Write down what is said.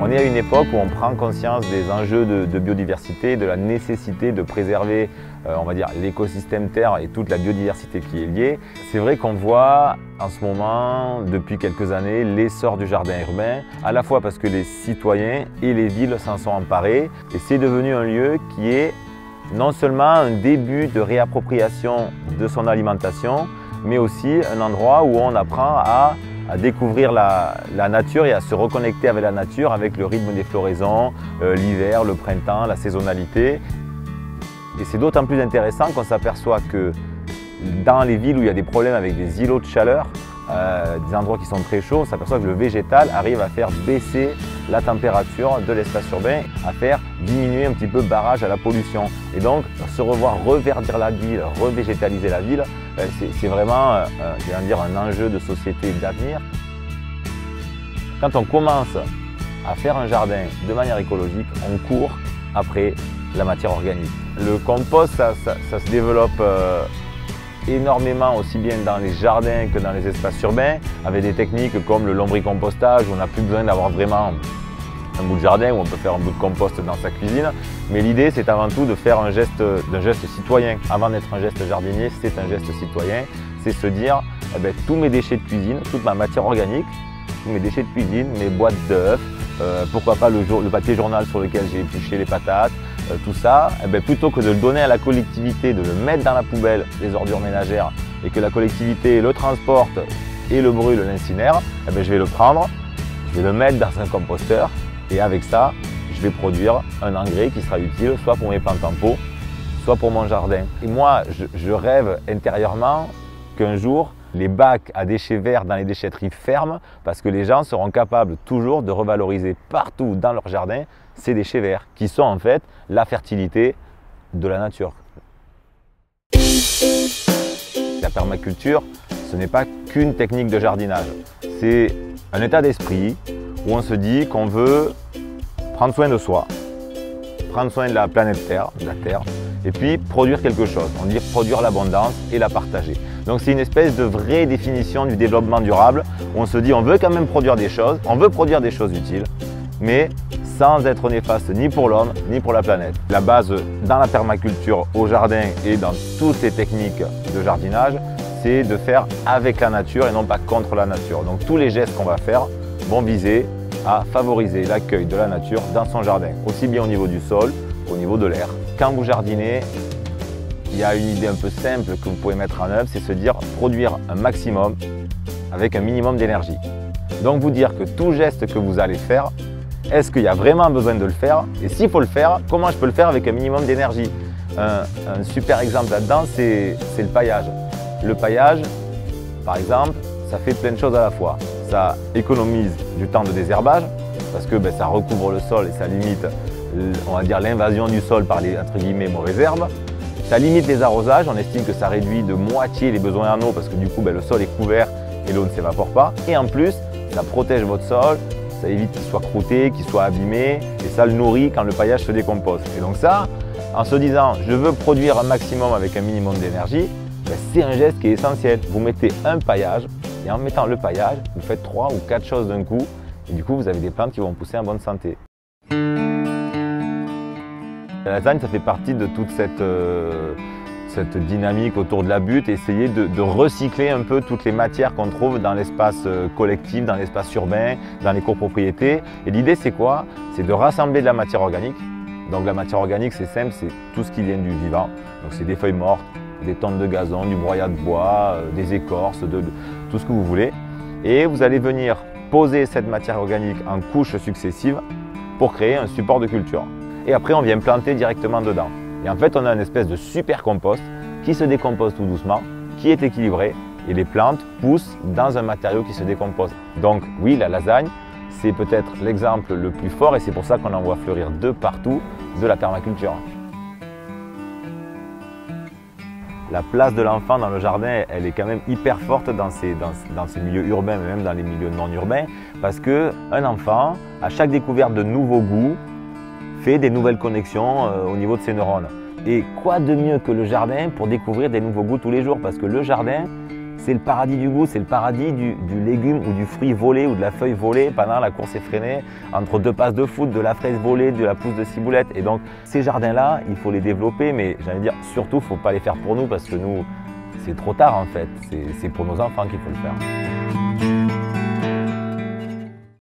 On est à une époque où on prend conscience des enjeux de biodiversité, de la nécessité de préserver on va dire, l'écosystème terre et toute la biodiversité qui est liée. C'est vrai qu'on voit en ce moment, depuis quelques années, l'essor du jardin urbain, à la fois parce que les citoyens et les villes s'en sont emparés et c'est devenu un lieu qui est non seulement un début de réappropriation de son alimentation, mais aussi un endroit où on apprend à découvrir la nature et à se reconnecter avec la nature, avec le rythme des floraisons, l'hiver, le printemps, la saisonnalité. Et c'est d'autant plus intéressant qu'on s'aperçoit que dans les villes où il y a des problèmes avec des îlots de chaleur, des endroits qui sont très chauds, on s'aperçoit que le végétal arrive à faire baisser la température de l'espace urbain, à faire diminuer un petit peu barrage à la pollution. Et donc, se revoir reverdir la ville, revégétaliser la ville, c'est vraiment un enjeu de société et d'avenir. Quand on commence à faire un jardin de manière écologique, on court après la matière organique. Le compost, ça se développe énormément aussi bien dans les jardins que dans les espaces urbains, avec des techniques comme le lombricompostage où on n'a plus besoin d'avoir vraiment un bout de jardin où on peut faire un bout de compost dans sa cuisine. Mais l'idée, c'est avant tout de faire un geste citoyen. Avant d'être un geste jardinier, c'est un geste citoyen. C'est se dire, tous mes déchets de cuisine, toute ma matière organique, tous mes déchets de cuisine, mes boîtes d'œufs, pourquoi pas le papier journal sur lequel j'ai épluché les patates, tout ça, plutôt que de le donner à la collectivité, de le mettre dans la poubelle, les ordures ménagères, et que la collectivité le transporte et le brûle, l'incinère, je vais le prendre, je vais le mettre dans un composteur, et avec ça, je vais produire un engrais qui sera utile, soit pour mes plantes en pot, soit pour mon jardin. Et moi, je rêve intérieurement qu'un jour, les bacs à déchets verts dans les déchetteries ferment parce que les gens seront capables toujours de revaloriser partout dans leur jardin ces déchets verts qui sont en fait la fertilité de la nature. La permaculture, ce n'est pas qu'une technique de jardinage, c'est un état d'esprit où on se dit qu'on veut prendre soin de soi, prendre soin de la planète Terre, de la Terre, et puis produire quelque chose. On dit produire l'abondance et la partager. Donc c'est une espèce de vraie définition du développement durable où on se dit on veut quand même produire des choses, on veut produire des choses utiles, mais sans être néfaste ni pour l'homme ni pour la planète. La base dans la permaculture au jardin et dans toutes les techniques de jardinage, c'est de faire avec la nature et non pas contre la nature. Donc tous les gestes qu'on va faire vont viser à favoriser l'accueil de la nature dans son jardin, aussi bien au niveau du sol qu'au niveau de l'air. Quand vous jardinez, il y a une idée un peu simple que vous pouvez mettre en œuvre, c'est se dire produire un maximum avec un minimum d'énergie. Donc vous dire que tout geste que vous allez faire, est-ce qu'il y a vraiment besoin de le faire? Et s'il faut le faire, comment je peux le faire avec un minimum d'énergie? Un super exemple là-dedans, c'est le paillage. Le paillage, par exemple, ça fait plein de choses à la fois. Ça économise du temps de désherbage, parce que ça recouvre le sol et ça limite, on va dire, l'invasion du sol par les, entre guillemets, mauvaises herbes. Ça limite les arrosages, on estime que ça réduit de moitié les besoins en eau parce que du coup le sol est couvert et l'eau ne s'évapore pas. Et en plus, ça protège votre sol, ça évite qu'il soit croûté, qu'il soit abîmé et ça le nourrit quand le paillage se décompose. Et donc ça, en se disant je veux produire un maximum avec un minimum d'énergie, c'est un geste qui est essentiel. Vous mettez un paillage et en mettant le paillage, vous faites 3 ou 4 choses d'un coup et du coup vous avez des plantes qui vont pousser en bonne santé. La lasagne, ça fait partie de toute cette dynamique autour de la butte, essayer de recycler un peu toutes les matières qu'on trouve dans l'espace collectif, dans l'espace urbain, dans les copropriétés. Et l'idée, c'est quoi? C'est de rassembler de la matière organique. Donc la matière organique, c'est simple, c'est tout ce qui vient du vivant. Donc c'est des feuilles mortes, des tonnes de gazon, du broyat de bois, des écorces, tout ce que vous voulez. Et vous allez venir poser cette matière organique en couches successives pour créer un support de culture. Et après, on vient planter directement dedans. Et en fait, on a une espèce de super compost qui se décompose tout doucement, qui est équilibré et les plantes poussent dans un matériau qui se décompose. Donc oui, la lasagne, c'est peut-être l'exemple le plus fort et c'est pour ça qu'on en voit fleurir de partout de la permaculture. La place de l'enfant dans le jardin, elle est quand même hyper forte dans ces milieux urbains, mais même dans les milieux non urbains, parce qu'un enfant, à chaque découverte de nouveaux goûts, fait des nouvelles connexions au niveau de ses neurones. Et quoi de mieux que le jardin pour découvrir des nouveaux goûts tous les jours? Parce que le jardin, c'est le paradis du goût, c'est le paradis du légume ou du fruit volé ou de la feuille volée pendant la course effrénée, entre deux passes de foot, de la fraise volée, de la pousse de ciboulette. Et donc ces jardins-là, il faut les développer, mais j'ai envie de dire, surtout, il ne faut pas les faire pour nous parce que nous, c'est trop tard en fait. C'est pour nos enfants qu'il faut le faire.